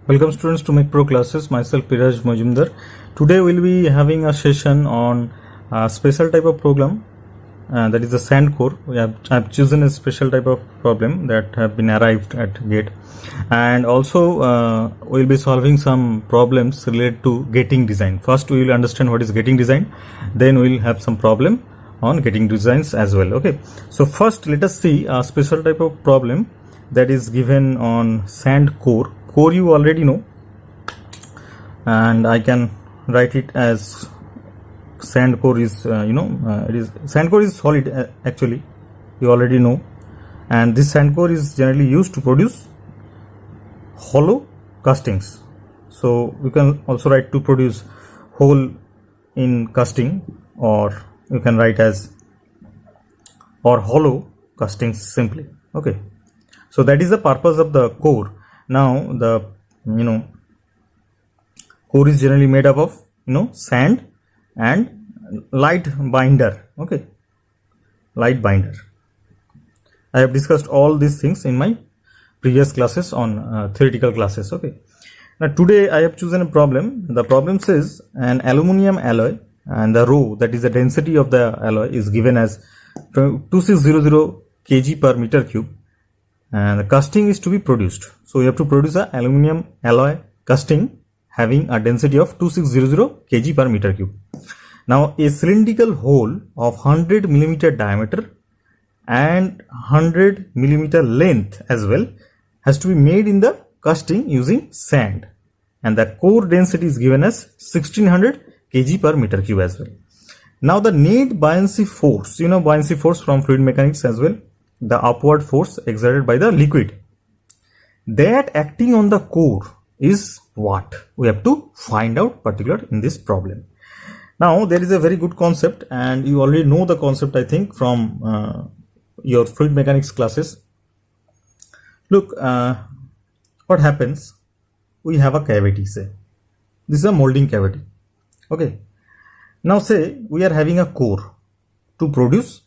Welcome students to Make Pro classes. Myself Piraj Majumdar. Today we'll be having a session on a special type of problem that is the sand core. I've chosen a special type of problem that have been arrived at GATE, and also we'll be solving some problems related to gating design. First we will understand what is gating design, then we'll have some problem on gating designs as well. Okay, so first let us see a special type of problem that is given on sand core. Core you already know, and I can write it as sand core is sand core is solid actually, you already know, and this sand core is generally used to produce hollow castings. So you can also write to produce hole in casting, or you can write as or hollow castings simply. Okay, so that is the purpose of the core. Now the core is generally made up of sand and light binder. Okay, light binder. I have discussed all these things in my previous classes on theoretical classes. Okay, now today I have chosen a problem. The problem says an aluminum alloy, and the rho, that is the density of the alloy, is given as 2600 kg per meter cube, and the casting is to be produced. So we have to produce a aluminum alloy casting having a density of 2600 kg per meter cube. Now a cylindrical hole of 100 millimeter diameter and 100 millimeter length as well has to be made in the casting using sand, and the core density is given as 1600 kg per meter cube as well. Now the net buoyancy force, buoyancy force from fluid mechanics as well, the upward force exerted by the liquid, that acting on the core is what we have to find out particular in this problem. Now there is a very good concept, and you already know the concept, I think, from your fluid mechanics classes. Look, what happens, we have a cavity, say this is a molding cavity. Okay, now say we are having a core to produce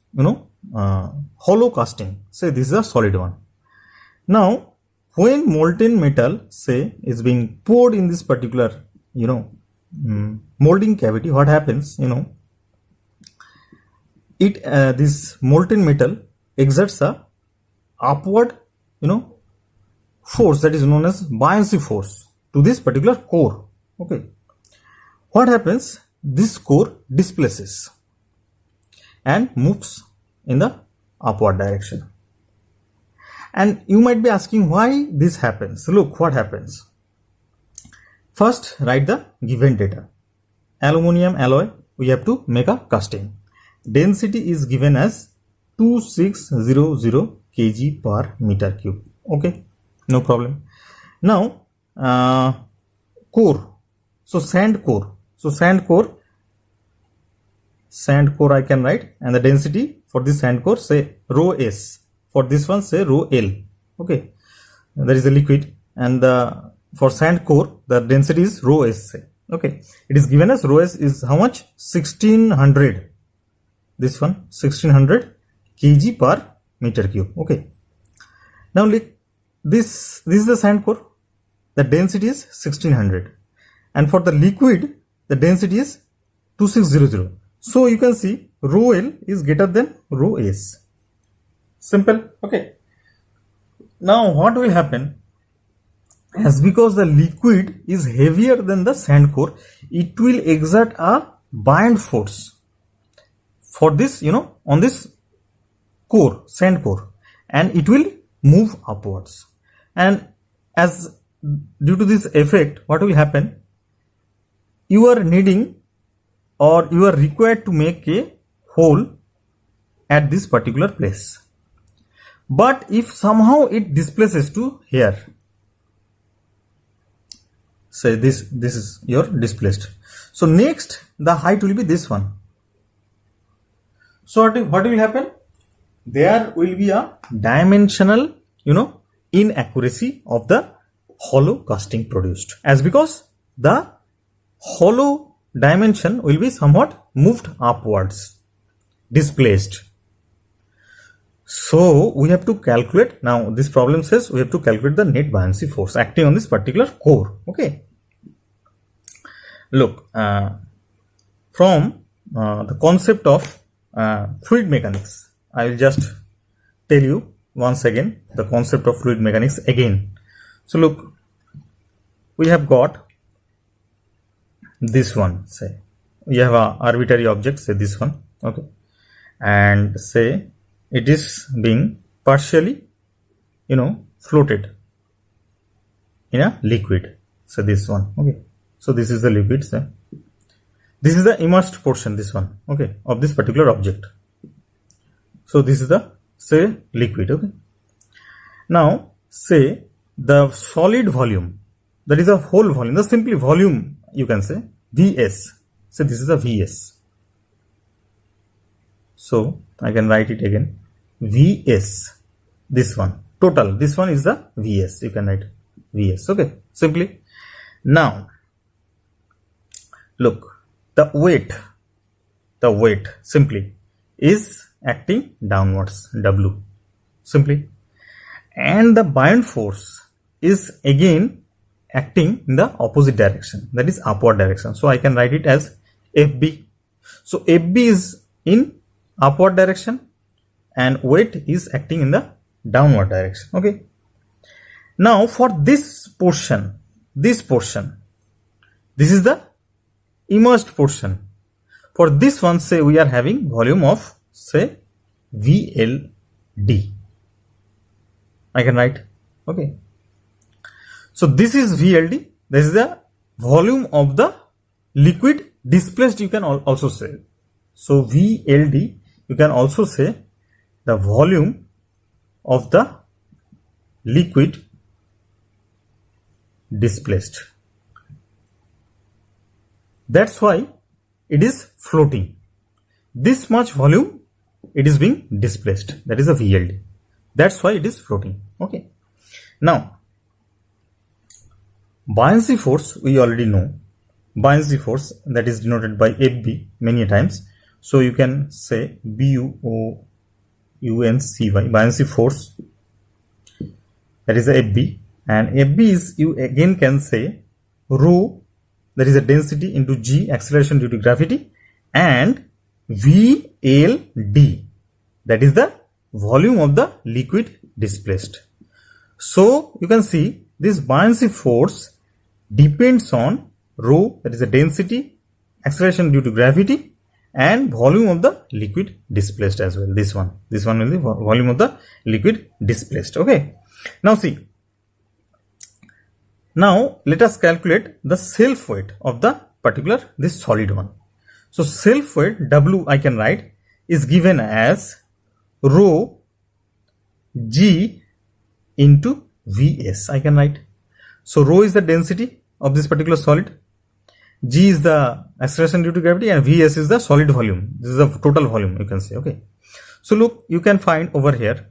hollow casting. Say this is a solid one. Now when molten metal, say, is being poured in this particular molding cavity, what happens, this molten metal exerts a upward force that is known as buoyancy force to this particular core. Okay, what happens, this core displaces and moves in the upward direction. And you might be asking why this happens. Look what happens. First write the given data. Aluminum alloy, we have to make a casting. Density is given as 2600 kg per meter cube. Okay, no problem. Now core, so sand core. So sand core I can write, and the density for this sand core, say rho s. For this one, say rho L. Okay, there is a liquid, and for sand core the density is rho S. Say. Okay, it is given as rho S is how much? 1600. This one 1600 kg per meter cube. Okay, now look, this is the sand core. The density is 1600, and for the liquid the density is 2600. So you can see rho L is greater than rho S. Simple. Okay, now what will happen, as because the liquid is heavier than the sand core, it will exert a buoyant force for this on this core, sand core, and it will move upwards. And as due to this effect, what will happen, you are needing, or you are required to make a hole at this particular place. But if somehow it displaces to here, say this is your displaced, so next the height will be this one. So what will happen, there will be a dimensional inaccuracy of the hollow casting produced, as because the hollow dimension will be somewhat moved upwards, displaced. So we have to calculate, now this problem says we have to calculate the net buoyancy force acting on this particular core. Okay, look, from the concept of fluid mechanics, I will just tell you once again the concept of fluid mechanics again. So look, we have got this one, say we have a arbitrary object, say this one, okay, and say it is being partially, floated in a liquid, so this one, okay, so this is the liquid, say this is the immersed portion, this one, okay, of this particular object. So this is the, say, liquid, okay. Now say the solid volume, that is a whole volume, the simply volume you can say Vs, so this is the Vs. So I can write it again, Vs, this one, total, this one is the Vs, you can write Vs, okay, simply. Now look, the weight simply is acting downwards, W, simply, and the buoyant force is again acting in the opposite direction, that is upward direction. So I can write it as Fb. So Fb is in upward direction and weight is acting in the downward direction, okay. Now for this portion, this is the immersed portion. For this one, say we are having volume of, say, VLD, I can write, okay. So this is VLD, this is the volume of the liquid displaced, you can also say. So VLD, you can also say the volume of the liquid displaced. That's why it is floating. This much volume, it is being displaced, that is a VLD. That's why it is floating, okay. Now buoyancy force, we already know buoyancy force, that is denoted by Fb many times. So you can say BUOUNCY, buoyancy force, that is a Fb, and Fb is, you again can say rho, that is a density, into g, acceleration due to gravity, and VLD, that is the volume of the liquid displaced. So you can see this buoyancy force depends on rho, that is the density, acceleration due to gravity, and volume of the liquid displaced as well. This one will be volume of the liquid displaced, okay. Now see, now let us calculate the self weight of the particular, this solid one. So self weight W, I can write, is given as rho g into Vs, I can write. So rho is the density of this particular solid, g is the acceleration due to gravity, and Vs is the solid volume. This is the total volume, you can say, okay. So look, you can find over here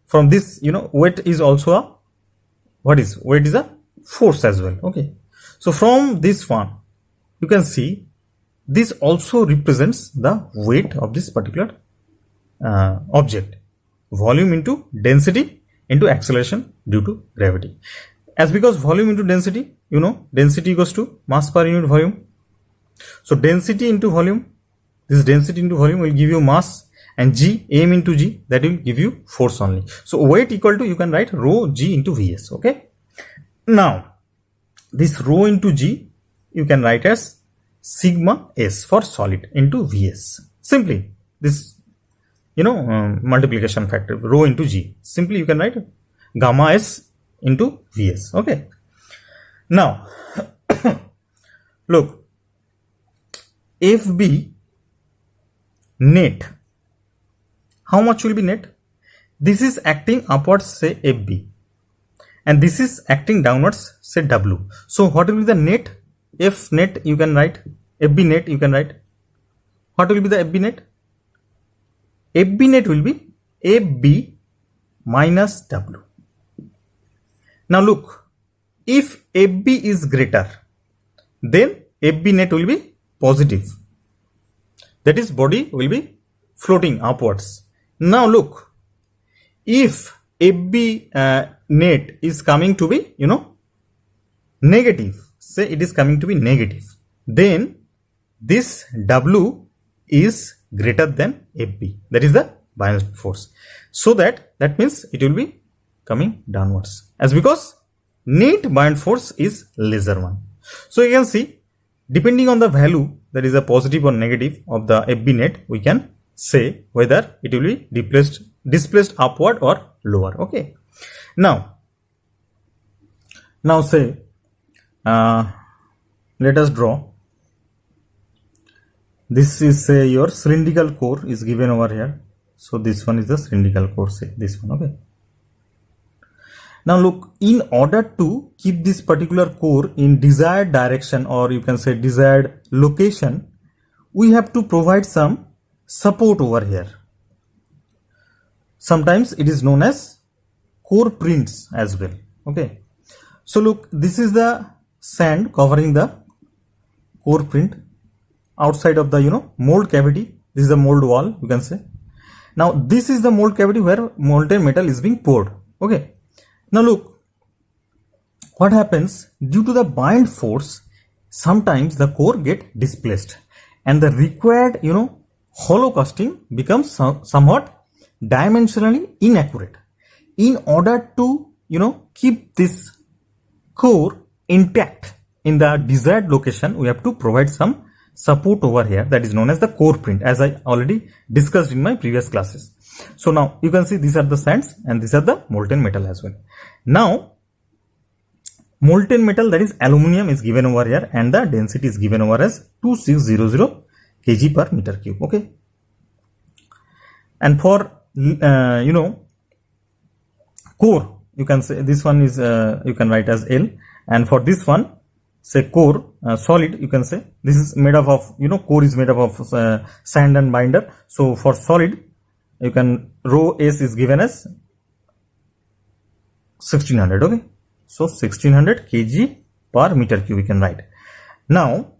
from this, weight is also a, weight is a force as well, okay. So from this one, you can see this also represents the weight of this particular object, volume into density into acceleration due to gravity. As because volume into density, density equals to mass per unit volume. So density into volume, this density into volume will give you mass, and g, m into g, that will give you force only. So weight equal to, you can write rho g into Vs, okay. Now this rho into g, you can write as sigma s for solid into Vs. Simply this, multiplication factor, rho into g, simply you can write gamma s into Vs, okay. Now look, Fb net, how much will be net? This is acting upwards, say Fb, and this is acting downwards, say W. So what will be the net? F net, you can write, Fb net, you can write. What will be the Fb net? Fb net will be Fb minus W. Now look, if Fb is greater, then Fb net will be positive, that is body will be floating upwards. Now look, if FB net is coming to be, negative, say it is coming to be negative, then this W is greater than FB, that is the buoyant force. So that means it will be coming downwards, as because net buoyant force is lesser one. So you can see, depending on the value, that is a positive or negative of the FB net, we can say whether it will be displaced upward or lower. Okay, now say let us draw. This is your cylindrical core is given over here. So this one is the cylindrical core, say this one. Okay, now look, in order to keep this particular core in desired direction, or you can say desired location, we have to provide some support over here. Sometimes it is known as core prints as well. Okay, so look, this is the sand covering the core print outside of the mold cavity. This is the mold wall, you can say. Now this is the mold cavity where molten metal is being poured. Okay, now look what happens. Due to the buoyant force, sometimes the core get displaced and the required hollow casting becomes somewhat dimensionally inaccurate. In order to keep this core intact in the desired location, we have to provide some support over here, that is known as the core print, as I already discussed in my previous classes. So now you can see these are the sands and these are the molten metal as well. Now molten metal, that is aluminum, is given over here and the density is given over as 2600 kg per meter cube. Okay, and for core, you can say this one is you can write as L, and for this one, say core solid, you can say this is made up of core is made up of sand and binder. So for solid, you can rho S is given as 1600. Okay, so 1600 kg per meter cube we can write. Now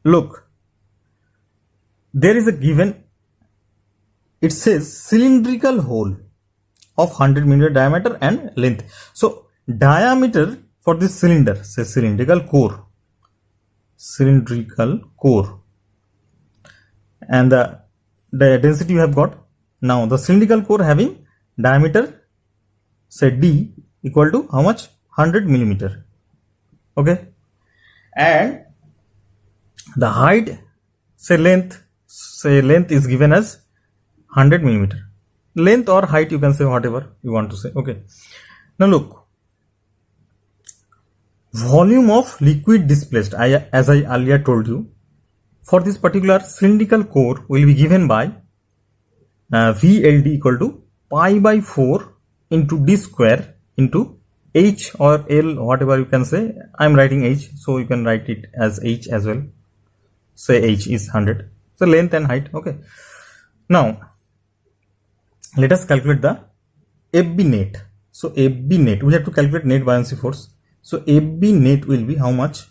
look, there is a given, it says cylindrical hole of 100 millimeter diameter and length. So diameter for this cylinder, say cylindrical core, and the density you have got. Now the cylindrical core having diameter, say D, equal to how much? 100 millimeter. Okay, and the height, say length is given as 100 millimeter. Length or height, you can say whatever you want to say. Okay, now look, volume of liquid displaced, as I earlier told you, for this particular cylindrical core will be given by VLD equal to pi by 4 into D square into H or L, whatever you can say. I am writing H, so you can write it as H as well. Say H is 100. So length and height. Okay, now let us calculate the FB net. So FB net, we have to calculate net buoyancy force. So FB net will be how much?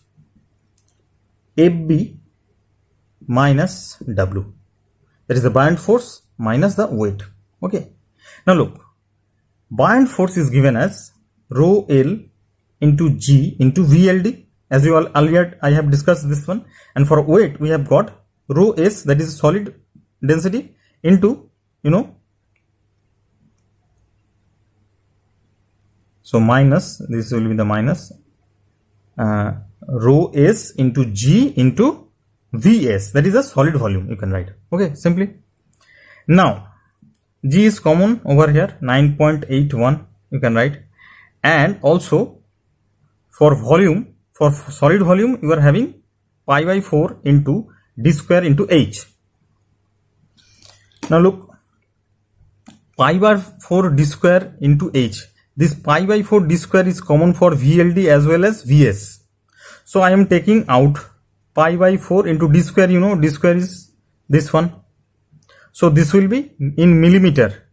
FB minus W, that is the buoyant force minus the weight. Okay, now look, buoyant force is given as rho L into G into VLD, as you all earlier I have discussed this one, and for weight we have got rho S, that is solid density, into so minus, this will be the minus rho S into G into Vs, that is a solid volume, you can write. Okay, simply. Now G is common over here, 9.81 you can write, and also for volume, for solid volume, you are having pi by 4 into D square into H. Now look, pi by 4 D square into H, this pi by 4 D square is common for VLD as well as Vs. So I am taking out pi by 4 into D square, D square is this one. So this will be in millimeter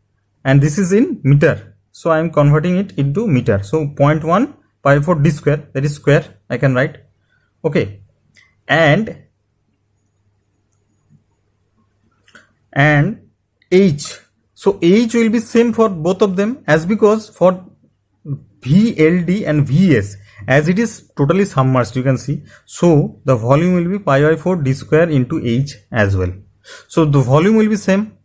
and this is in meter. So I am converting it into meter. So 0.1 pi by 4 D square, that is square, I can write. Okay, and H, So H will be same for both of them, as because for VLD and VS, as it is totally submerged, you can see, so the volume will be pi by 4 d square into H as well. So the volume will be same.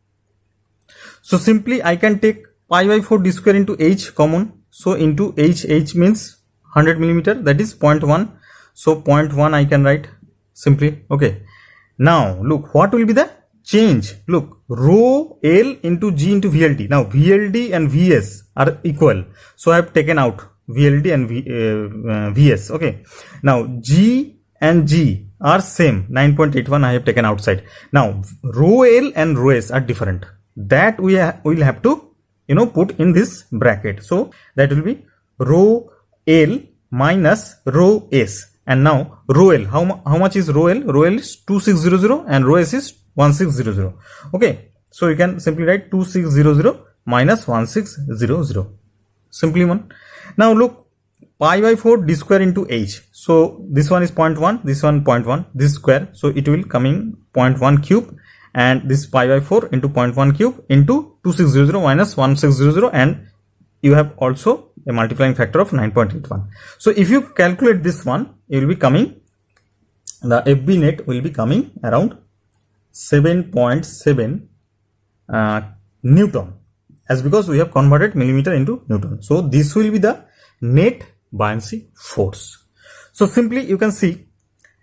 So simply I can take pi by 4 d square into H common. So into H means 100 millimeter, that is 0.1. So 0.1 I can write simply. Okay. Now look, what will be the change? Look, rho L into G into VLD. Now VLD and VS are equal. So I have taken out VLD and VS. Okay. Now G and G are same. 9.81 I have taken outside. Now rho L and rho S are different. That we will have to put in this bracket. So that will be rho L minus rho S. And now rho L, how much is rho L? Rho L is 2600 and rho S is 1600. Okay, so you can simply write 2600 minus 1600. Simply one. Now look, pi by 4 d square into H. So this one is 0.1, this one 0.1, this square. So it will coming 0.1 cube, and this pi by 4 into 0.1 cube into 2600 minus 1600, and you have also a multiplying factor of 9.81. So if you calculate this one, it will be coming, the FB net will be coming around 7.7 Newton, as because we have converted millimeter into Newton. So this will be the net buoyancy force. So simply you can see,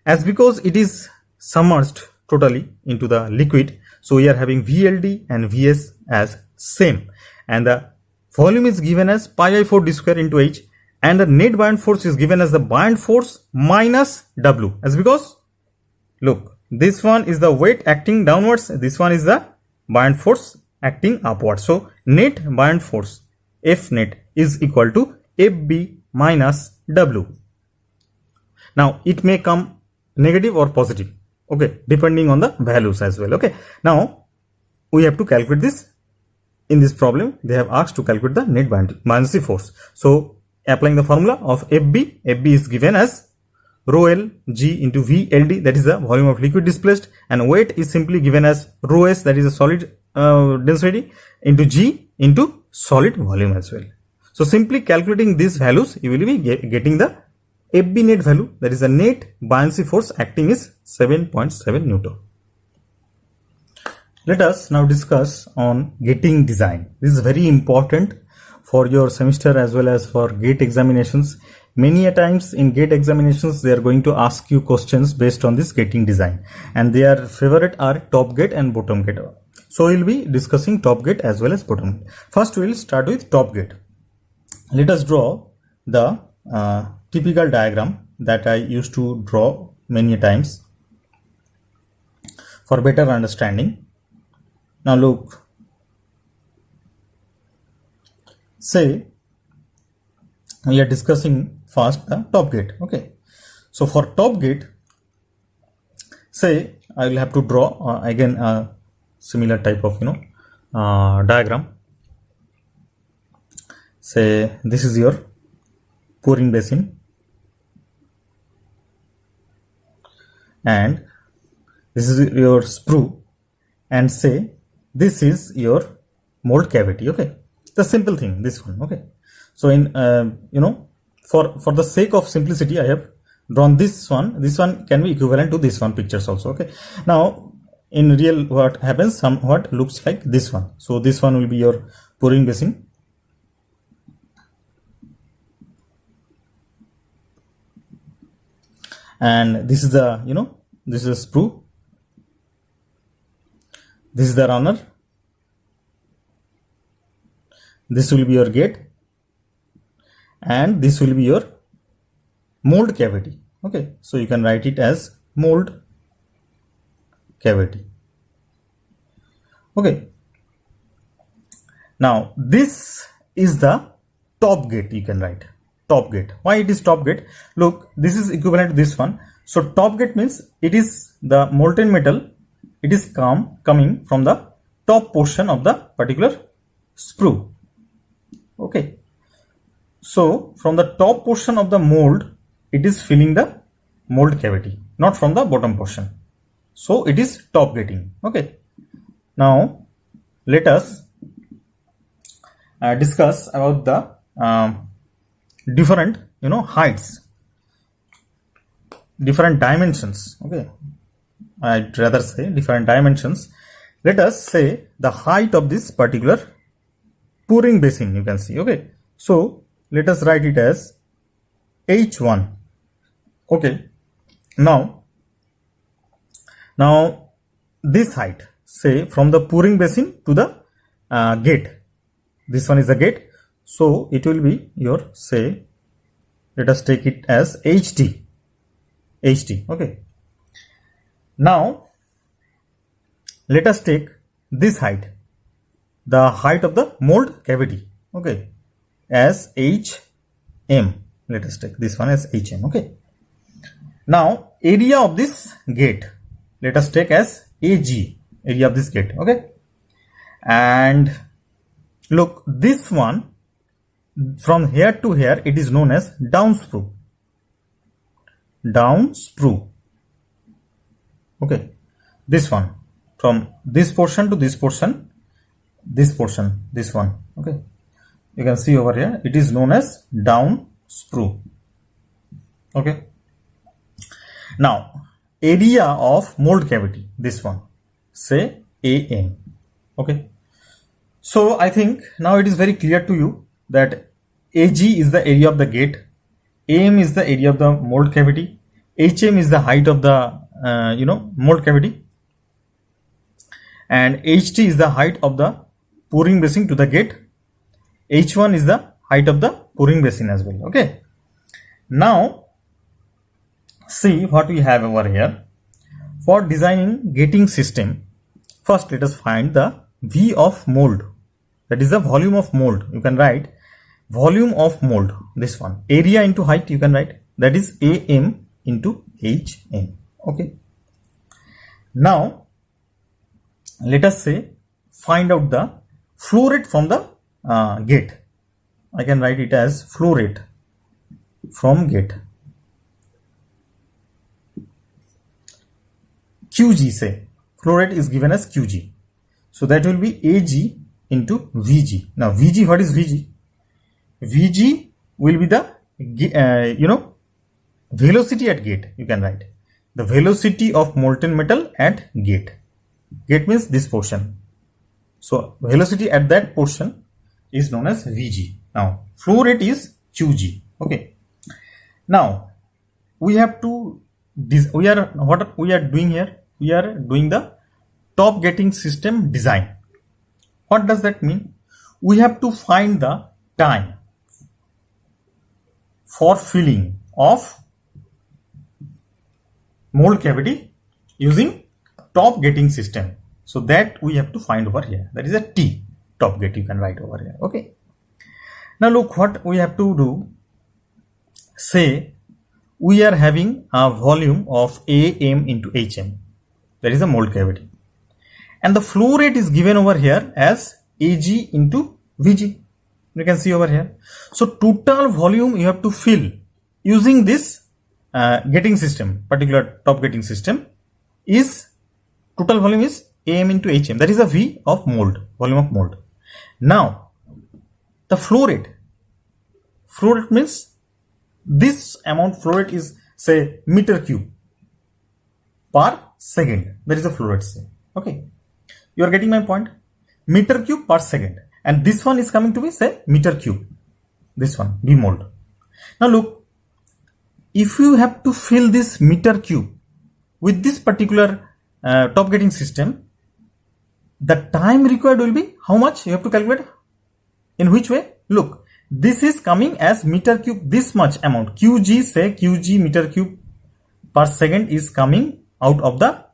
as because it is submerged totally into the liquid, so we are having VLD and VS as same, and the volume is given as pi by 4 d square into H, and the net buoyant force is given as the buoyant force minus W, as because look, this one is the weight acting downwards, this one is the buoyant force acting upwards. So net buoyant force F net is equal to FB minus W. Now it may come negative or positive, okay, depending on the values as well. Okay, now we have to calculate this. In this problem they have asked to calculate the net buoyancy force. So applying the formula of FB, FB is given as rho L G into VLD, that is the volume of liquid displaced, and weight is simply given as rho S, that is a solid density, into G into solid volume as well. So simply calculating these values, you will be getting the FB net value, that is the net buoyancy force acting is 7.7 Newton. Let us now discuss on gating design. This is very important for your semester as well as for GATE examinations. Many a times in GATE examinations they are going to ask you questions based on this gating design, and their favorite are top gate and bottom gate. So we will be discussing top gate as well as bottom gate. First we will start with top gate. Let us draw the typical diagram that I used to draw many times for better understanding. Now look, say we are discussing first the top gate. Okay, so for top gate, say I will have to draw again a similar type of diagram. Say this is your pouring basin, and this is your sprue, and say this is your mold cavity. Okay, the simple thing, this one. Okay, so in for the sake of simplicity I have drawn this one. This one can be equivalent to this one pictures also. Okay, now in real what happens, somewhat looks like this one. So this one will be your pouring basin, and this is the this is a sprue, this is the runner, this will be your gate, and this will be your mold cavity. Okay, so you can write it as mold cavity. Okay, now this is the top gate. You can write top gate. Why it is top gate? Look, this is equivalent to this one. So top gate means it is the molten metal, it is coming from the top portion of the particular sprue. Okay, so from the top portion of the mold it is filling the mold cavity, not from the bottom portion. So it is top gating. Okay, now let us discuss about the different heights, different dimensions. Okay, I'd rather say different dimensions. Let us say the height of this particular pouring basin, you can see. Okay, so let us write it as h1. Okay, now this height, say from the pouring basin to the gate, this one is the gate, so it will be your, say, let us take it as ht. Okay, now let us take this height, the height of the mold cavity, okay, as hm. Let us take this one as hm. Okay, now area of this gate, let us take as ag, area of this gate. Okay, and look, this one from here to here, it is known as down sprue. Okay, this one from this portion to this portion, this one. Okay, you can see over here, it is known as down sprue. Okay, now area of mold cavity, this one, say am. Okay, so I think now it is very clear to you that ag is the area of the gate, am is the area of the mold cavity, hm is the height of the mold cavity, and ht is the height of the pouring basin to the gate, h1 is the height of the pouring basin as well. Okay, now see what we have over here. For designing gating system, first let us find the V of mold, that is the volume of mold. You can write volume of mold, this one, area into height, you can write, that is am into hm. Okay, now let us say find out the flow rate from the gate. I can write it as flow rate from gate, qg, say flow rate is given as qg, so that will be ag into vg. Now vg, what is vg? Vg will be the velocity at gate. You can write the velocity of molten metal at gate. Gate means this portion, so velocity at that portion is known as vg. Now flow rate is qg. Okay, now we have to what we are doing here, we are doing the top gating system design. What does that mean? We have to find the time for filling of mold cavity using top gating system, so that we have to find over here, that is a T, top gate, you can write over here. Okay, now look what we have to do. Say we are having a volume of am into hm, that is a mold cavity, and the flow rate is given over here as ag into vg. You can see over here, so total volume you have to fill using this gating system, particular top gating system, is total volume is am into hm, that is the v of mold, volume of mold. Now the flow rate means this amount, flow rate is say meter cube per second, that is the flow rate, say. Okay, you are getting my point, meter cube per second, and this one is coming to be say meter cube, this one v mold. Now look, if you have to fill this meter cube with this particular top gating system, the time required will be how much? You have to calculate. In which way? Look, this is coming as meter cube, this much amount, qg, say qg meter cube per second is coming out of the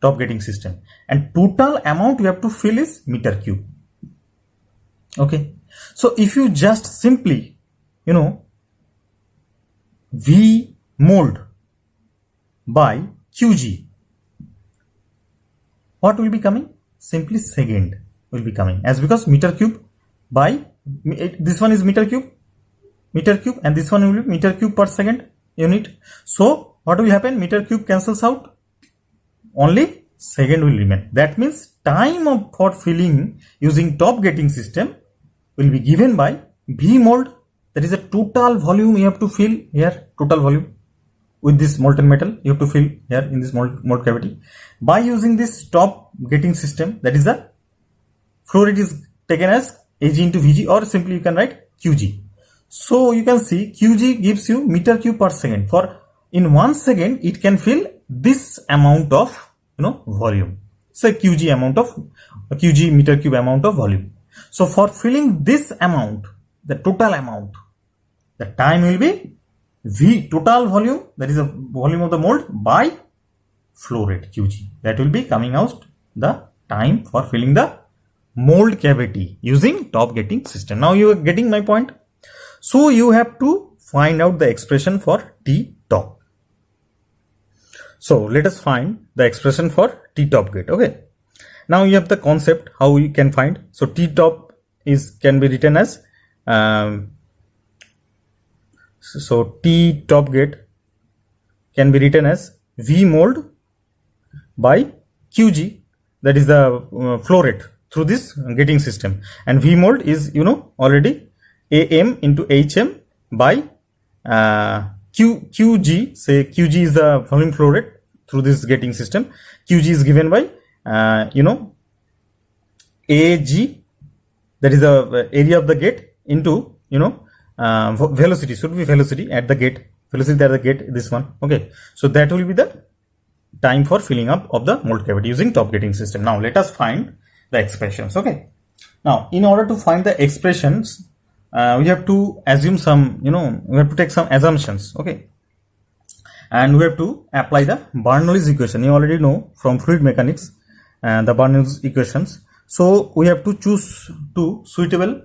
top gating system, and total amount you have to fill is meter cube. Okay, so if you just simply V mold by qg, what will be coming? Simply second will be coming, as because meter cube by this one is meter cube, and this one will be meter cube per second unit. So what will happen? Meter cube cancels out, only second will remain. That means time for filling using top gating system will be given by V mold. That is a total volume you have to fill here, total volume with this molten metal you have to fill here in this mold cavity by using this top gating system. That is the flow rate is taken as Ag into Vg, or simply you can write Qg. So you can see Qg gives you meter cube per second. For in 1 second it can fill this amount of volume. So Qg amount of Qg meter cube amount of volume. So for filling this amount, the total amount, the time will be V total volume, that is the volume of the mold, by flow rate Qg. That will be coming out the time for filling the mold cavity using top gating system. Now you are getting my point. So you have to find out the expression for T top. So let us find the expression for T top gate. Okay. Now you have the concept how you can find. So T top can be written as so T top gate can be written as V mold by Qg, that is the flow rate through this gating system, and V mold is already Am into Hm by Qg. Say Qg is the volume flow rate through this gating system. Qg is given by Ag, that is the area of the gate, into velocity, should be velocity at the gate, velocity at the gate, this one. Okay, so that will be the time for filling up of the mold cavity using top gating system. Now let us find the expressions. Okay, now in order to find the expressions, we have to assume some, we have to take some assumptions. Okay, and we have to apply the Bernoulli's equation. You already know from fluid mechanics the Bernoulli's equations. So we have to choose two suitable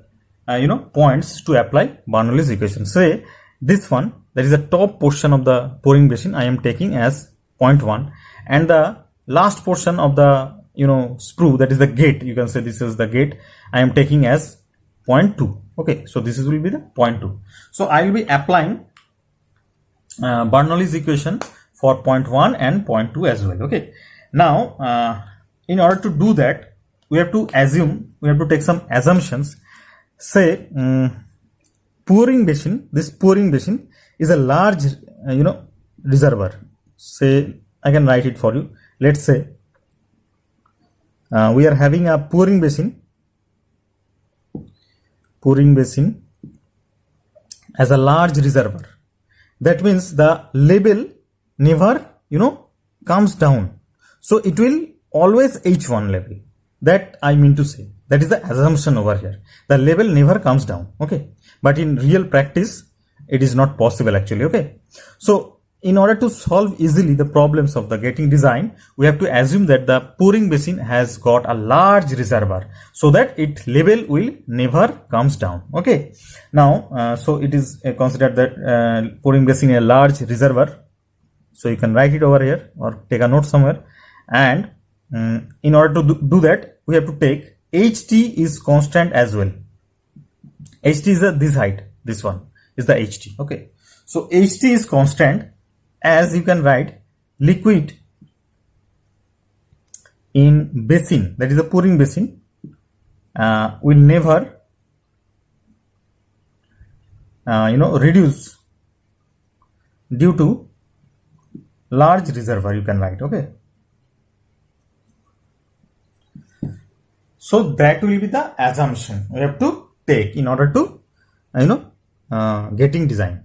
points to apply Bernoulli's equation. Say this one, that is the top portion of the pouring basin, I am taking as point 1, and the last portion of the sprue, that is the gate, you can say this is the gate, I am taking as point 2. Okay, so this will be the point 2. So I will be applying Bernoulli's equation for point 1 and point 2 as well. Okay, now in order to do that, we have to take some assumptions. Say pouring basin, this pouring basin is a large reservoir. Say I can write it for you. Let's say we are having a pouring basin as a large reservoir. That means the level never comes down, so it will always H1 level. That I mean to say, that is the assumption over here. The level never comes down. Okay, but in real practice it is not possible actually. Okay, so in order to solve easily the problems of the gating design, we have to assume that the pouring basin has got a large reservoir, so that its level will never comes down. Okay, now so it is considered that pouring basin is a large reservoir. So you can write it over here or take a note somewhere, and in order to do that, we have to take HT is constant as well. HT is this height, this one is the HT. Okay, so HT is constant, as you can write liquid in basin, that is the pouring basin, will never reduce due to large reservoir, you can write. Okay, so that will be the assumption we have to take in order to gating design.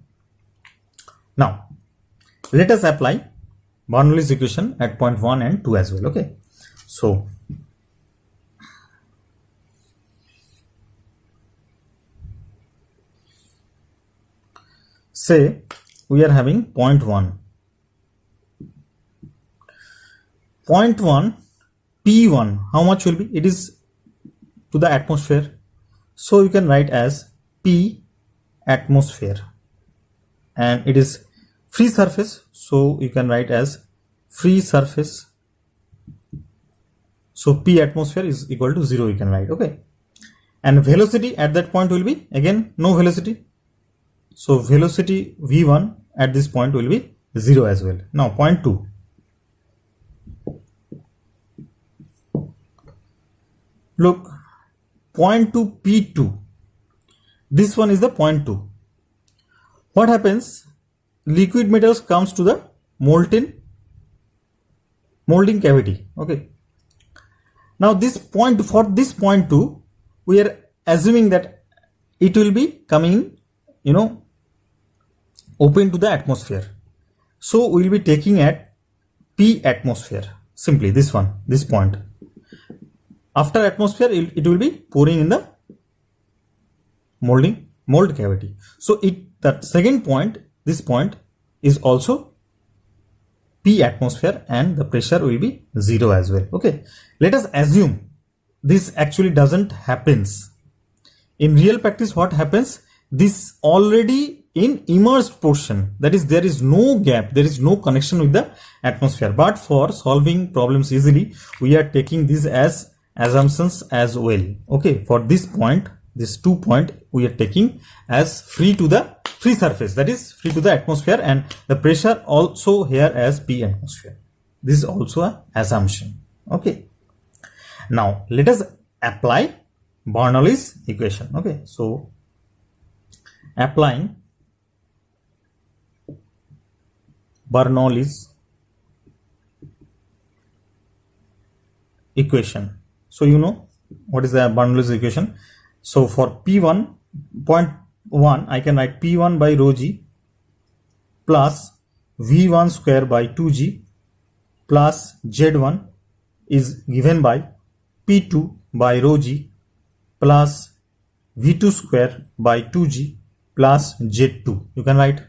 Now let us apply Bernoulli's equation at point 1 and 2 as well. Okay, so say we are having point 1, P1, how much will be? It is to the atmosphere, so you can write as P atmosphere, and it is free surface, so you can write as free surface. So P atmosphere is equal to 0, you can write. Okay, and velocity at that point will be again no velocity, so velocity V1 at this point will be 0 as well. Now point 2, Look, point 2 P2. This one is the point 2. What happens? Liquid metals comes to the molding cavity. Okay. Now this point, for this point 2, we are assuming that it will be coming, open to the atmosphere. So we will be taking at P atmosphere, simply this one, this point. After atmosphere, it will be pouring in the mold cavity. So that second point, this point is also P atmosphere, and the pressure will be 0 as well. Okay, let us assume this actually doesn't happens. In real practice, what happens? This already in immersed portion, that is, there is no gap, there is no connection with the atmosphere. But for solving problems easily, we are taking this as assumptions as well. Okay, for this point, this 2 point, we are taking as free surface, that is free to the atmosphere, and the pressure also here as P atmosphere. This is also an assumption. Okay, now let us apply Bernoulli's equation. Okay, so applying Bernoulli's equation. So you know what is the Bernoulli's equation. So for P1 point 1, I can write P1 by rho g plus V1 square by 2g plus Z1 is given by P2 by rho g plus V2 square by 2g plus Z2. You can write.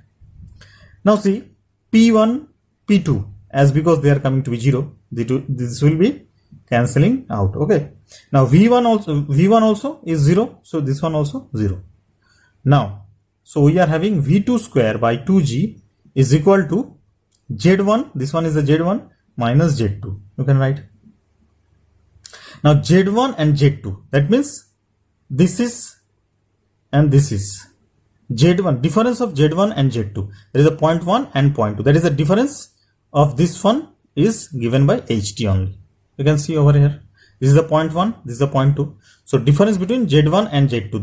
Now see, P1, P2, as because they are coming to be 0, this will be cancelling out. Okay. Now V1 also is 0, so this one also 0. Now, so we are having V2 square by 2g is equal to Z1, this one is the Z1 minus Z2. You can write. Now Z1 and Z2, that means this is and this is Z1, difference of Z1 and Z2. There is a 0.1 and 0.2. That is the difference of this one is given by HT only. You can see over here. This is the 0.1, this is the 0.2. So difference between Z1 and Z2.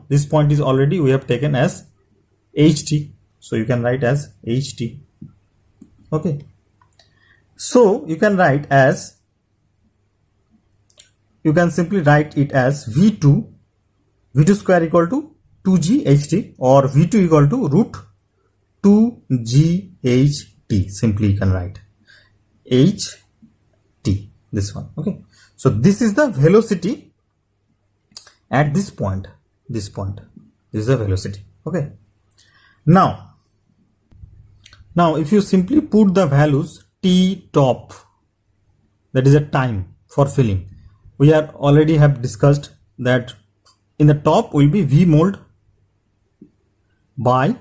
This point is already we have taken as HT. So you can write as HT. Okay. So you can simply write it as V2 square equal to 2g HT, or V2 equal to root 2g HT. Simply you can write HT, this one. Okay. So this is the velocity at this point. This is the velocity. Okay. Now if you simply put the values T top, that is a time for filling. We are already have discussed that in the top will be V mold by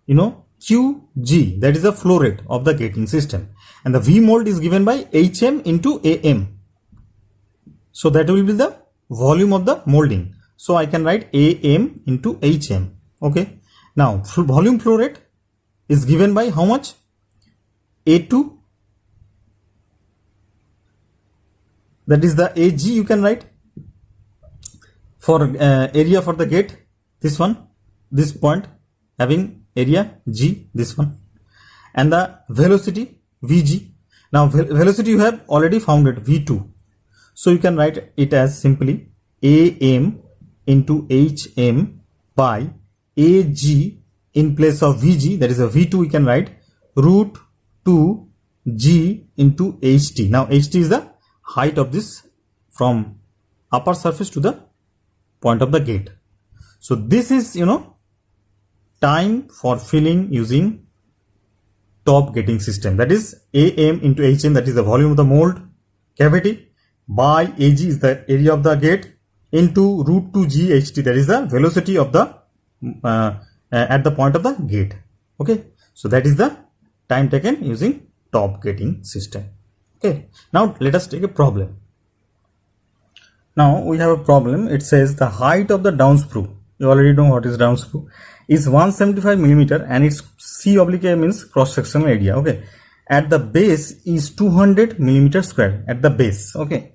QG, that is the flow rate of the gating system, and the V mold is given by HM into AM. So that will be the volume of the molding. So I can write AM into HM. Okay. Now volume flow rate is given by how much? A2, that is the AG. You can write for area for the gate, this one, this point having area G, this one, and the velocity VG. Now velocity you have already found it, V2. So you can write it as simply AM into HM by AG in place of VG, that is a V2, we can write root 2G into HT. Now HT is the height of this from upper surface to the point of the gate. So this is time for filling using top gating system, that is AM into HM, that is the volume of the mold cavity, by AG is the area of the gate, into root 2G HT, that is the velocity of the at the point of the gate. Okay, so that is the time taken using top gating system. Okay, now let us take a problem. Now we have a problem. It says the height of the downspout, you already know what is downspout, is 175 millimeter, and its C oblique A means cross sectional area. Okay, at the base is 200 millimeter square at the base. Okay,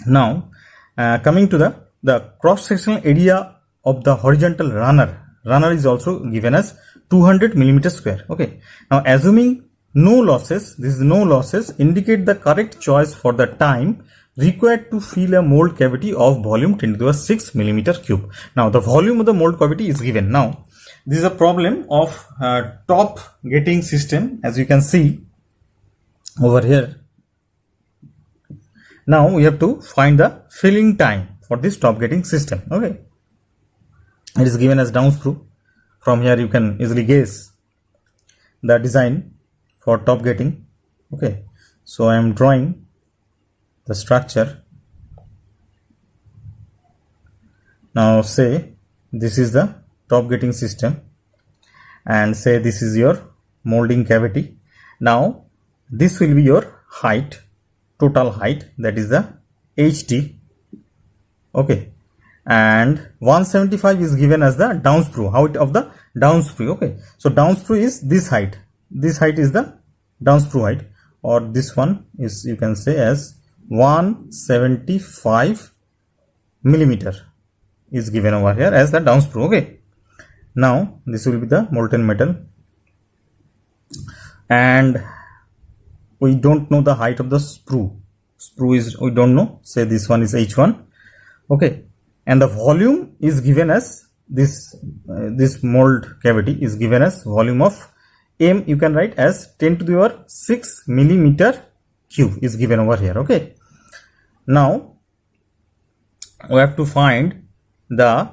now Coming to the cross-sectional area of the horizontal runner is also given as 200 millimeter square. Okay. Now assuming no losses, this is no losses, indicate the correct choice for the time required to fill a mold cavity of volume 10 to the 6 millimeter cube. Now the volume of the mold cavity is given. Now this is a problem of top gating system, as you can see over here. Now we have to find the filling time for this top gating system. Okay, it is given as down sprue. From here you can easily guess the design for top gating. Okay, so I am drawing the structure. Now say this is the top gating system and say this is your molding cavity. Now this will be your height, total height, that is the HT. Okay, and 175 is given as the down sprue, height of the down sprue. Okay, so down sprue is this height is the down sprue height, or this one is, you can say, as 175 millimeter is given over here as the down sprue. Okay, now this will be the molten metal, and we don't know the height of the sprue is, we don't know, say this one is H1. Okay, and the volume is given as this mold cavity is given as volume of M, you can write as 10 to the power 6 millimeter cube is given over here. Okay, now we have to find the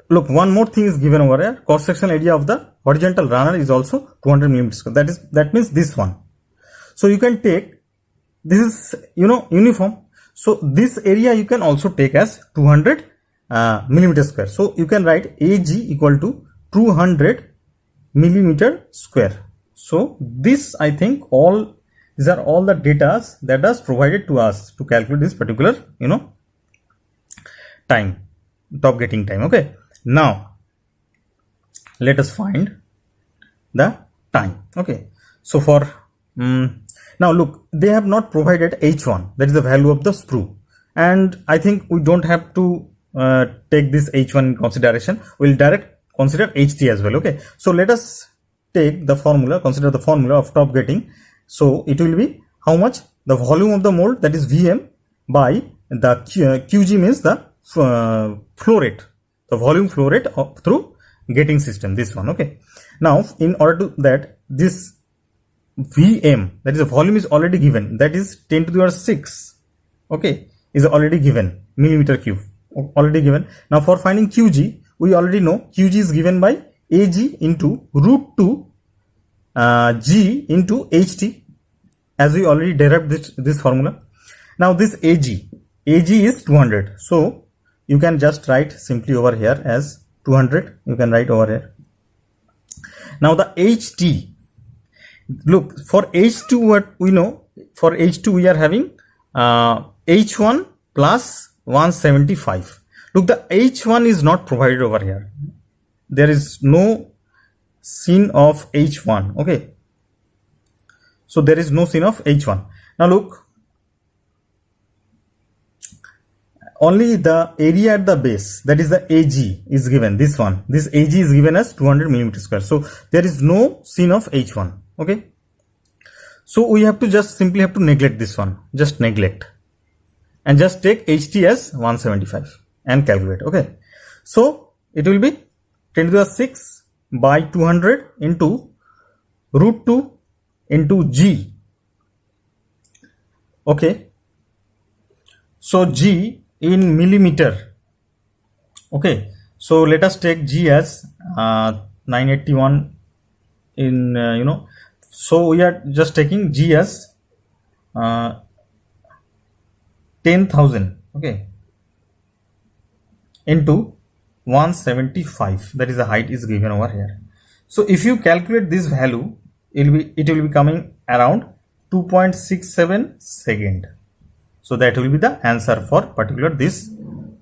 look, one more thing is given over here. Cross sectional area of the horizontal runner is also 200 millimeters square. That means this one. So you can take, this is uniform, so this area you can also take as 200 millimeter square. So you can write AG equal to 200 millimeter square. So this, I think, these are all the data that is provided to us to calculate this particular time, top gating time. Okay, now let us find the time. Okay, so for now look, they have not provided H1, that is the value of the sprue, and I think we don't have to take this H1 in consideration. We'll direct consider HT as well. Okay, so let us take the formula, consider the formula of top gating. So it will be how much? The volume of the mold, that is Vm, by the Qg means the flow rate, the volume flow rate through gating system, this one. Okay, now in order to that, this Vm, that is the volume, is already given, that is 10 to the power 6. Okay, is already given, millimeter cube, already given. Now for finding Qg, we already know Qg is given by Ag into root 2 G into HT, as we already derived this formula. Now this Ag is 200, so you can just write simply over here as 200, you can write over here. Now the HT, look, for H2 what we know, for H2 we are having H1 plus 175. Look, the H1 is not provided over here, there is no scene of H1. Okay, so there is no scene of H1. Now look, only the area at the base, that is the AG, is given, this one, this AG is given as 200 millimeter square, so there is no scene of H1. Okay, so we have to just simply have to neglect this one, just neglect, and just take HT as 175 and calculate. Okay, so it will be 10 to the 6 by 200 into root 2 into G. Okay, so G in millimeter. Okay, so let us take G as 981 in so we are just taking G as 10,000. Okay, into 175, that is the height is given over here. So if you calculate this value, it will be coming around 2.67 second. So that will be the answer for particular this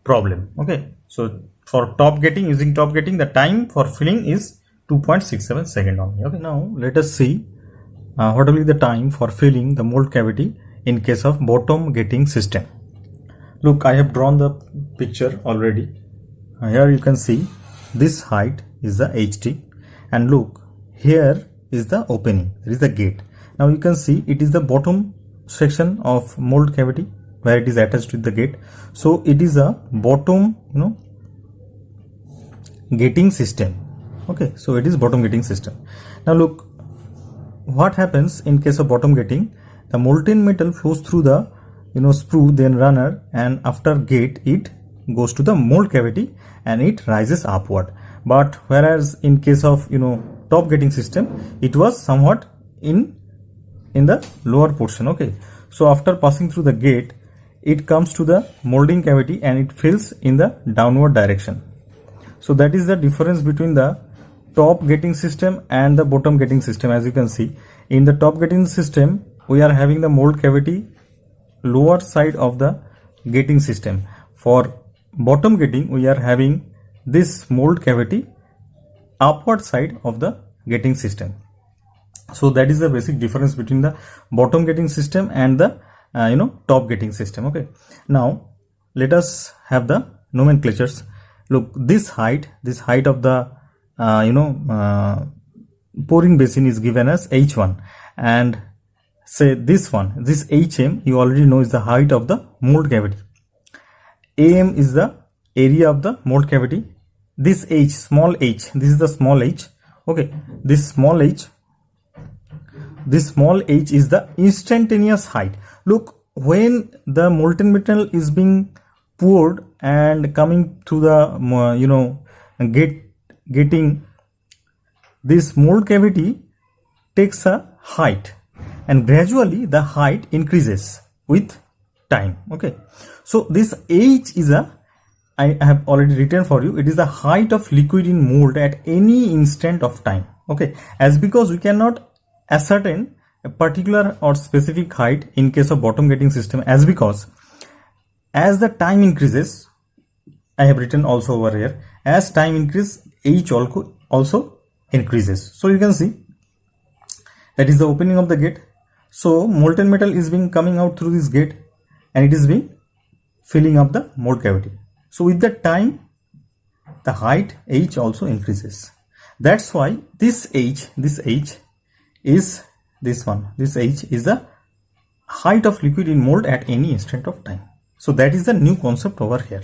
problem. Okay, so for top gating, using top gating, the time for filling is 2.67 second only. Okay, now let us see what will be the time for filling the mold cavity in case of bottom gating system. Look, I have drawn the picture already. Here you can see this height is the HT, and look, here is the opening, there is the gate. Now you can see it is the bottom section of mold cavity where it is attached with the gate. So it is a bottom, gating system. Okay, so it is bottom gating system. Now look, what happens in case of bottom gating? The molten metal flows through the sprue, then runner, and after gate it goes to the mold cavity and it rises upward. But whereas in case of top gating system, it was somewhat in the lower portion. Okay, so after passing through the gate, it comes to the molding cavity and it fills in the downward direction. So that is the difference between the top gating system and the bottom gating system. As you can see, in the top gating system we are having the mold cavity lower side of the gating system. For bottom gating we are having this mold cavity upward side of the gating system. So that is the basic difference between the bottom gating system and the top gating system. Okay, now let us have the nomenclatures. Look, this height of the pouring basin is given as H1, and say this HM you already know is the height of the mold cavity. AM is the area of the mold cavity. This H, small h, this is the small h. Okay, this small h is the instantaneous height. Look, when the molten metal is being poured and coming to the gating, this mold cavity takes a height, and gradually the height increases with time. Okay, so this H is I have already written for you, it is the height of liquid in mold at any instant of time. Okay, as because we cannot ascertain a particular or specific height in case of bottom gating system, as because as the time increases, I have written also over here, as time increases H also increases. So you can see that is the opening of the gate. So molten metal is being coming out through this gate and it is being filling up the mold cavity. So with the time the height H also increases. That's why this H is this one. This H is the height of liquid in mold at any instant of time. So that is the new concept over here.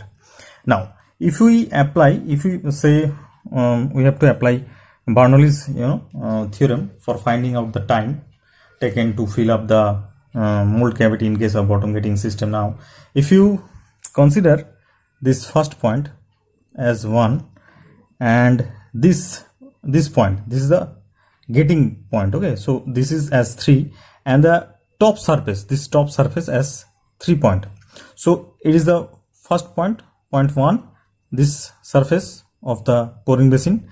Now if we say we have to apply Bernoulli's theorem for finding out the time taken to fill up the mold cavity in case of bottom gating system. Now if you consider this first point as 1 and this point, this is the gating point. Okay, so this is as 3 and the top surface, this top surface as 3 point. So it is the first point 1, this surface of the pouring basin.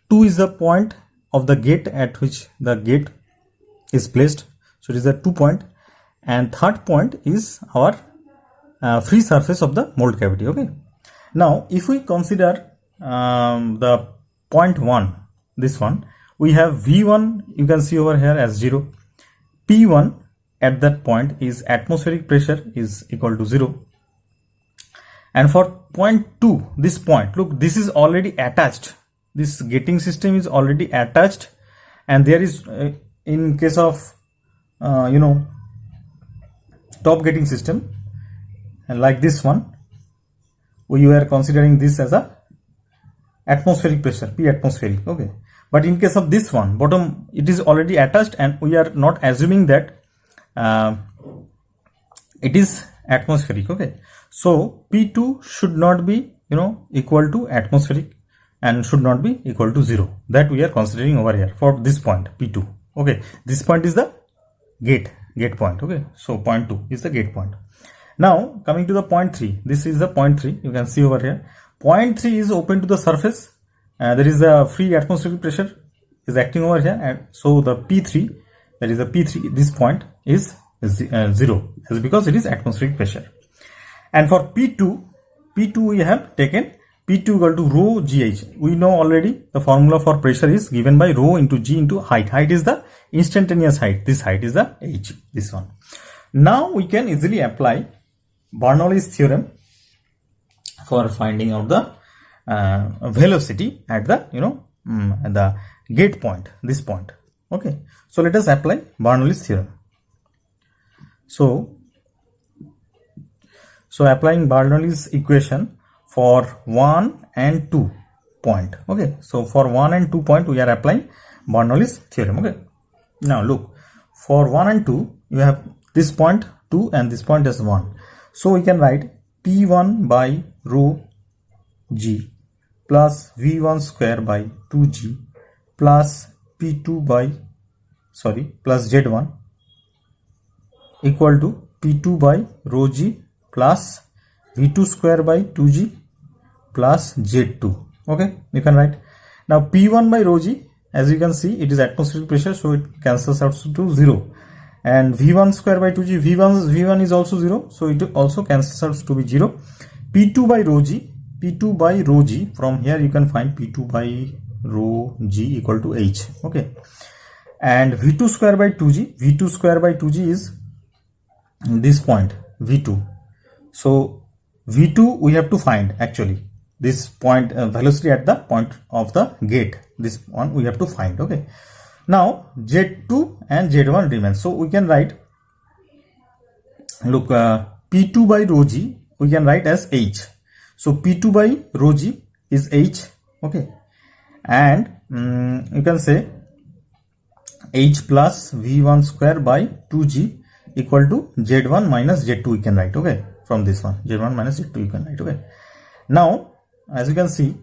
2 is the point of the gate at which the gate is placed, so it is the 2 point, and third point is our free surface of the mold cavity. Okay, now if we consider the point 1, this one, we have V1, you can see over here as 0. P1 at that point is atmospheric pressure is equal to 0. And for point 2, this point, look, this is already attached, this gating system is already attached, and there is in case of top gating system, and like this one, we were considering this as a atmospheric pressure, P atmospheric. Okay, but in case of this one, bottom, it is already attached and we are not assuming that it is atmospheric. Okay, so P2 should not be equal to atmospheric and should not be equal to 0. That we are considering over here for this point P2. Okay, this point is the gate point. Okay, so point 2 is the gate point. Now coming to the point 3, this is the point 3, you can see over here. Point 3 is open to the surface, there is a free atmospheric pressure is acting over here, and so the P3, that is the P3, this point is 0, as because it is atmospheric pressure. And for P2 we have taken P2 equal to rho GH. We know already the formula for pressure is given by rho into G into height. Height is the instantaneous height, this height is the H, this one. Now we can easily apply Bernoulli's theorem for finding out the velocity at the at the gate point, this point. Okay, so let us apply Bernoulli's theorem. So applying Bernoulli's equation for 1 and 2 point. Okay, so for 1 and 2 point we are applying Bernoulli's theorem. Okay, now look, for 1 and 2 you have this point 2 and this point is 1. So we can write P1 by rho g plus V1 square by 2g plus P2 by plus Z1 equal to P2 by rho g plus V2 square by 2g plus Z2. Okay, you can write now P1 by rho g, as you can see it is atmospheric pressure, so it cancels out to 0, and V1 square by 2g, V1 is also 0, so it also cancels out to be 0. P2 by rho g, from here you can find P2 by rho g equal to h. Okay, and V2 square by 2g is this point V2. So V2 we have to find, actually this point velocity at the point of the gate, this one we have to find. Okay, now Z2 and Z1 remains, so we can write, look, P2 by rho g we can write as h. So P2 by rho g is h. Okay, and you can say h plus V1 square by 2g equal to Z1 minus Z2 we can write. Okay, from this one Z1 minus Z2 you can write. Okay, now as you can see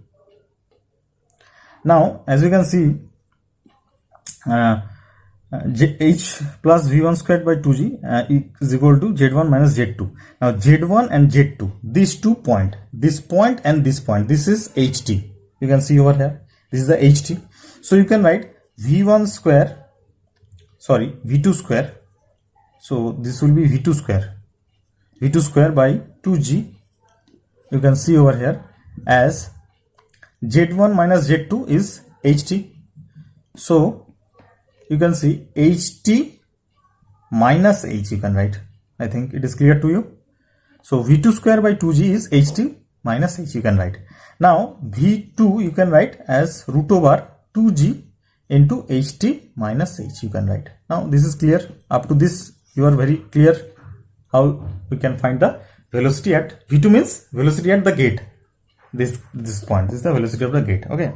h plus V1 squared by 2g is equal to Z1 minus Z2. Now Z1 and Z2, these 2 points, this point and this point, this is ht. You can see over here, this is the ht. So you can write V2 square. So this will be V2 square by 2g. You can see over here as Z1 minus Z2 is ht. So you can see ht minus h you can write. I think it is clear to you. So V2 square by 2g is ht minus h you can write. Now V2 you can write as root over 2g into ht minus h you can write. Now this is clear. Up to this you are very clear how we can find the velocity at V2 means velocity at the gate. This point, this is the velocity of the gate. Okay,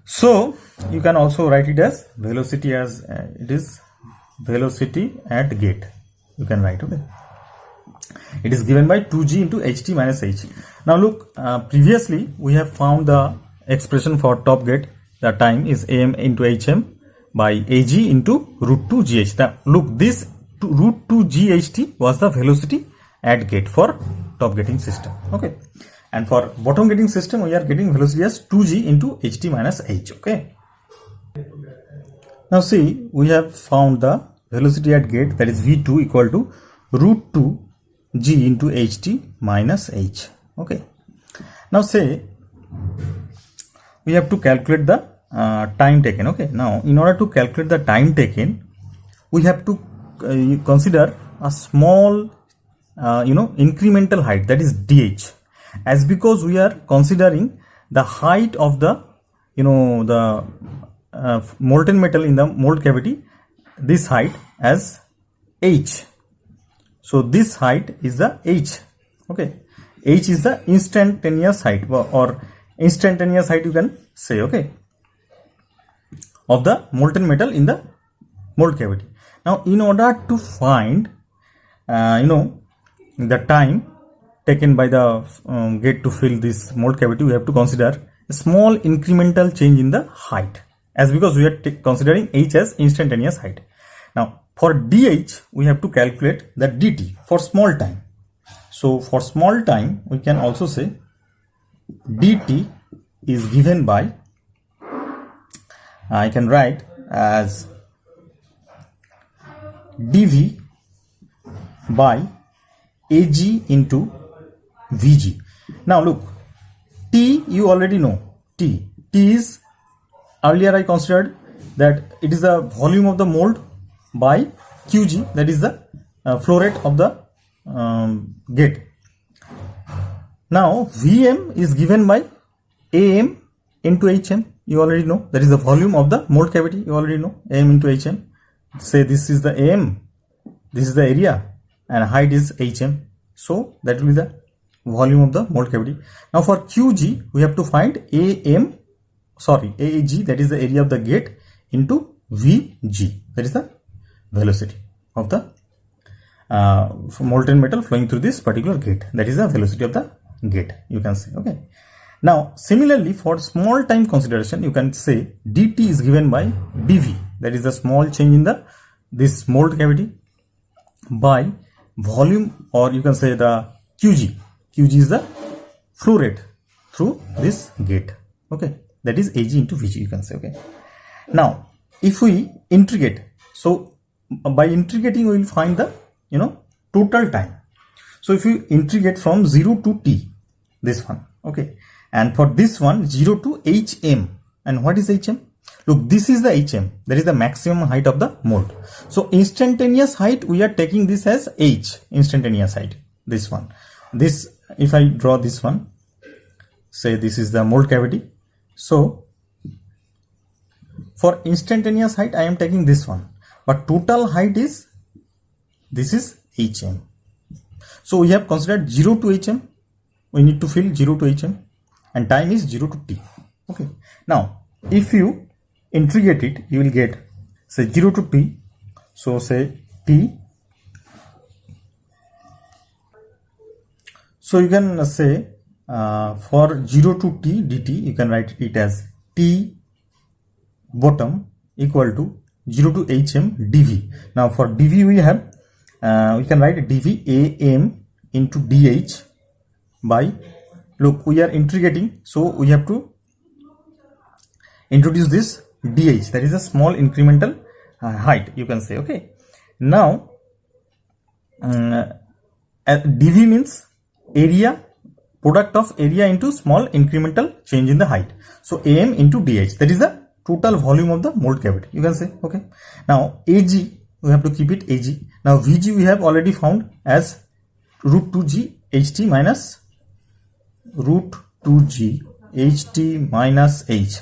so you can also write it as velocity as it is velocity at gate you can write. Okay, it is given by 2g into ht minus h. Now look, previously we have found the expression for top gate. The time is am into hm by ag into root 2 gh. Now look, this root 2 ght was the velocity at gate for top gating system. Okay, and for bottom gating system we are getting velocity as 2g into ht minus h. Okay, now see, we have found the velocity at gate, that is V2 equal to root 2 g into ht minus h. Okay, now say we have to calculate the time taken. Okay, now in order to calculate the time taken, we have to consider a small incremental height, that is dh, as because we are considering the height of the the molten metal in the mold cavity, this height as h. So this height is the h. Okay, h is the instantaneous height, or instantaneous height you can say, okay, of the molten metal in the mold cavity. Now in order to find the time taken by the gate to fill this mold cavity, we have to consider a small incremental change in the height, as because we are considering h as instantaneous height. Now for dh we have to calculate the dt for small time. So for small time we can also say dt is given by, I can write as dv by ag into vg. Now look, T you already know. T is, earlier I considered that it is the volume of the mold by Qg, that is the flow rate of the gate. Now Vm is given by Am into Hm. You already know that is the volume of the mold cavity. You already know Am into Hm. Say this is the Am, this is the area, and height is Hm. So that will be the volume of the mold cavity. Now for Qg we have to find Aag, that is the area of the gate, into Vg, that is the velocity of the molten metal flowing through this particular gate. That is the velocity of the gate, you can say. Okay. Now similarly for small time consideration, you can say dt is given by dv, that is the small change in the this mold cavity, by volume, or you can say the Qg. Qg is the flow rate through this gate. Okay, that is Ag into Vg, you can say. Okay. Now if we integrate, so by integrating we will find the total time. So if you integrate from 0 to t, this one, okay, and for this one 0 to hm, and what is hm? Look, this is the hm, that is the maximum height of the mold. So instantaneous height, we are taking this as h, instantaneous height, this one. This, if I draw this one, say this is the mold cavity. So for instantaneous height I am taking this one, but total height is, this is hm. So we have considered 0 to hm, we need to fill 0 to hm, and time is 0 to t. Okay. Now if you integrate it, you will get, say 0 to t, so say t. So you can say for 0 to t dt, you can write it as t bottom equal to 0 to hm dv. Now for dv we have, we can write dv am into dh by, look, we are integrating, so we have to introduce this dh, that is a small incremental height, you can say. Okay. Now dv means area, product of area into small incremental change in the height. So am into dh, that is the total volume of the mold cavity, you can say. Okay. Now Ag, we have to keep it Ag. Now Vg we have already found as root 2g ht minus root 2g ht minus h.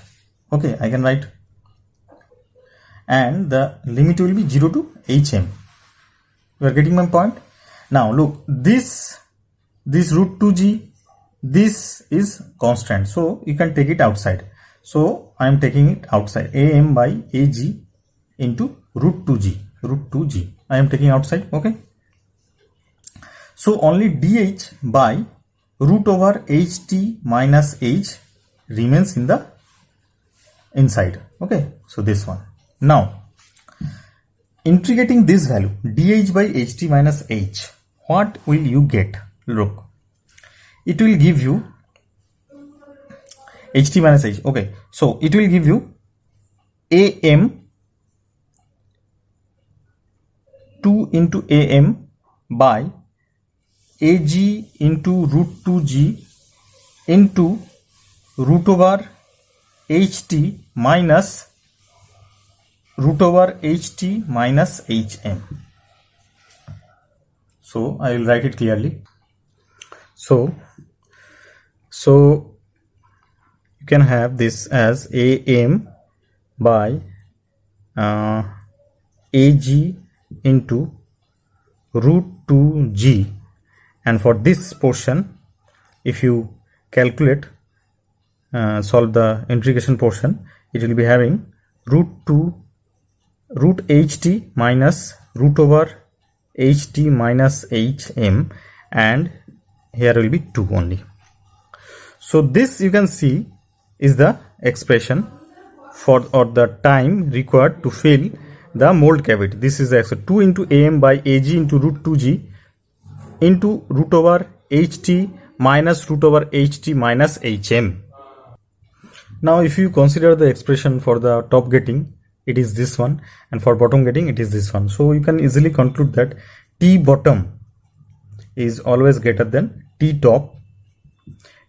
Okay, I can write, and the limit will be 0 to hm. You are getting my point? Now look, this root 2g, this is constant, so you can take it outside. So I am taking it outside, am by ag into root 2g I am taking outside. Okay. So only dh by root over ht minus h remains in the inside. Okay. So this one. Now integrating this value dh by ht minus h, what will you get? Look, it will give you ht minus h. Okay, so it will give you am 2 into am by ag into root 2g into root over ht minus root over ht minus hm. So I will write it clearly. So you can have this as am by ag into root 2g, and for this portion, if you calculate, solve the integration portion, it will be having root ht minus root over ht minus hm, and here will be 2 only. So this, you can see, is the expression for, or the time required to fill the mold cavity. This is the 2 into am by ag into root 2g into root over ht minus root over ht minus hm. Now if you consider the expression for the top gating, it is this one, and for bottom gating it is this one. So you can easily conclude that T bottom is always greater than T top,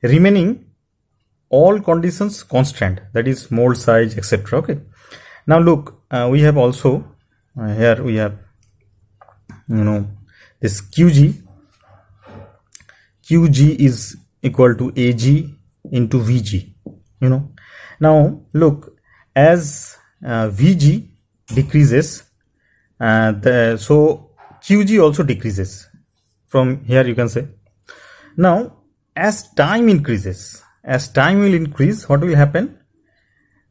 remaining all conditions constant, that is mold size, etc. Okay. Now look, we have also here we have this Qg. QG is equal to AG into VG, you know. Now look, as VG decreases, so QG also decreases. From here you can say. Now as time increases, as time will increase, what will happen?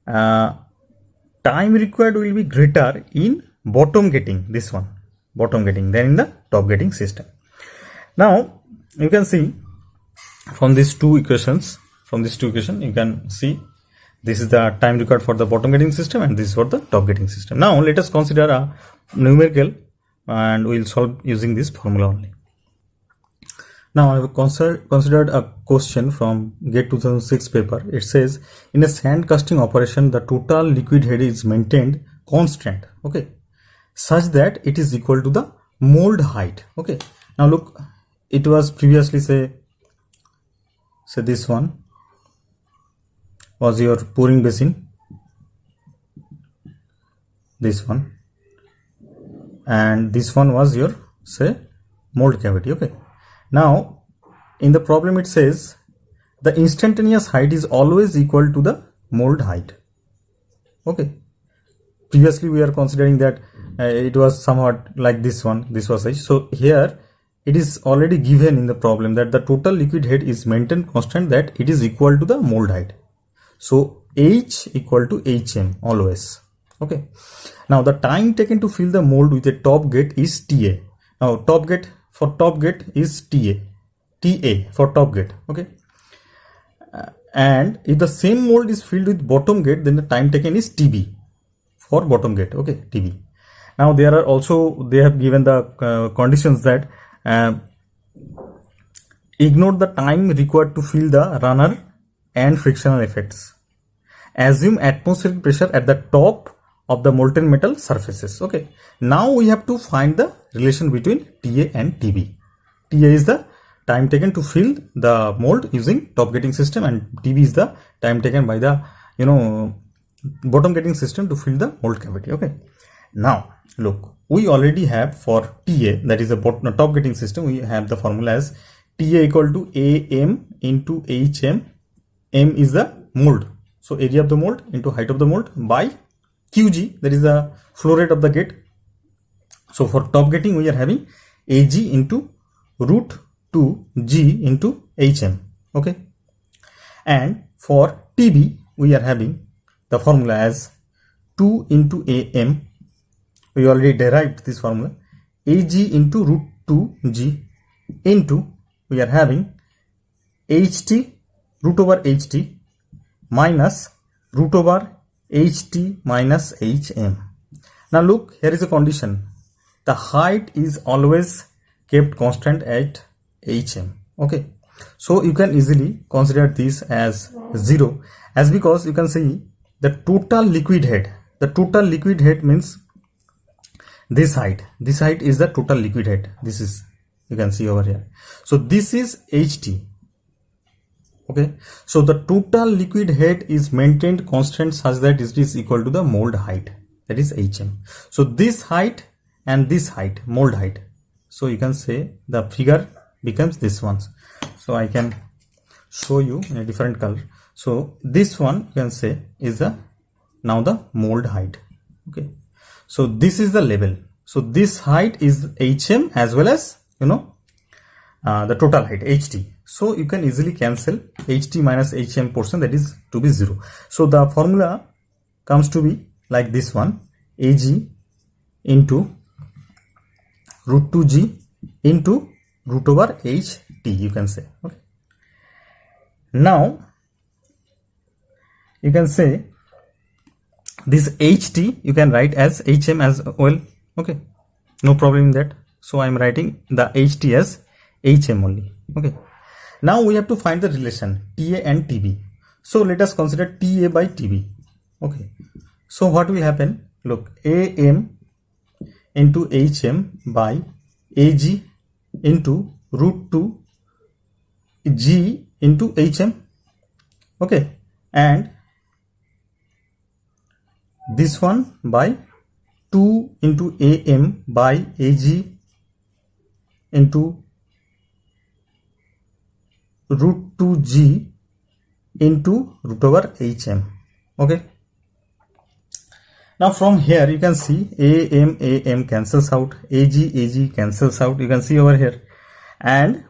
Time required will be greater in bottom gating, this one, bottom gating, than in the top gating system. Now you can see from these two equations, you can see this is the time required for the bottom gating system and this is for the top gating system. Now let us consider a numerical and we will solve using this formula only. Now I have considered a question from GATE 2006 paper. It says in a sand casting operation the total liquid head is maintained constant, okay, such that it is equal to the mold height. Okay, now look, it was previously say this one was your pouring basin, this one, and this one was your say mold cavity. Okay, now in the problem it says the instantaneous height is always equal to the mold height. Okay, previously we are considering that it was somewhat like this one, this was H. So here it is already given in the problem that the total liquid head is maintained constant, that it is equal to the mold height. So H equal to HM always. Okay, now the time taken to fill the mold with a top gate is TA. Now top gate, for top gate is TA for top gate. Okay, and if the same mold is filled with bottom gate, then the time taken is TB for bottom gate. Okay, TB. Now there are also, they have given the conditions that ignore the time required to fill the runner and frictional effects. Assume atmospheric pressure at the top of the molten metal surfaces. Okay, now we have to find the relation between TA and TB. TA is the time taken to fill the mold using top gating system, and TB is the time taken by the bottom gating system to fill the mold cavity. Okay, now look, we already have for TA, that is the top gating system, we have the formula as TA equal to AM into HM. M is the mold, so area of the mold into height of the mold, by QG, that is the flow rate of the gate. So for top gating we are having AG into root 2 G into HM. Okay, and for TB we are having the formula as 2 into AM. We already derived this formula, AG into root 2 G into, we are having HT root over HT minus root over HT minus HM. Now look, here is a condition, the height is always kept constant at HM. Okay, so you can easily consider this as 0, as because you can see the total liquid head. The total liquid head means this height is the total liquid head. This is, you can see over here. So this is HT. Okay, so the total liquid head is maintained constant such that it is equal to the mold height, that is HM. So this height and this height, mold height, so you can say the figure becomes this one. So I can show you in a different color. So this one you can say is the now the mold height. Okay, so this is the level. So this height is HM as well as the total height HT. So you can easily cancel HT minus HM portion, that is to be 0. So the formula comes to be like this one, AG into root 2G into root over HT, you can say. Okay, now you can say this HT you can write as HM as well. Okay, no problem in that. So I am writing the HT as HM only. Okay, now we have to find the relation TA and TB. So let us consider TA by TB. Okay, so what will happen? Look, AM into HM by AG into root 2 G into HM. Okay, and this one by 2 into AM by AG into root 2g into root over hm. Okay. Now from here you can see am cancels out, ag cancels out, you can see over here, and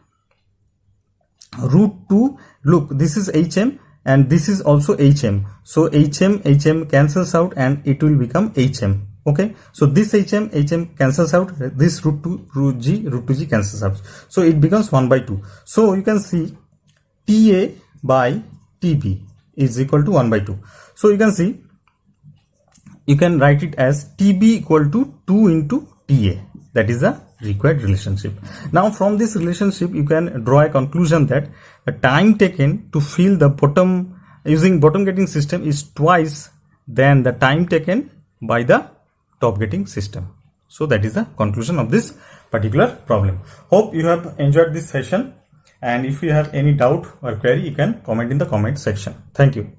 root 2, look, this is hm and this is also hm, so hm cancels out and it will become hm. Okay, so this hm cancels out, this root 2g cancels out, so it becomes 1 by 2. So you can see Ta by Tb is equal to 1 by 2. So you can see, you can write it as Tb equal to 2 into Ta. That is the required relationship. Now from this relationship you can draw a conclusion that the time taken to fill the bottom using bottom gating system is twice than the time taken by the top gating system. So that is the conclusion of this particular problem. Hope you have enjoyed this session, and if you have any doubt or query you can comment in the comment section. Thank you.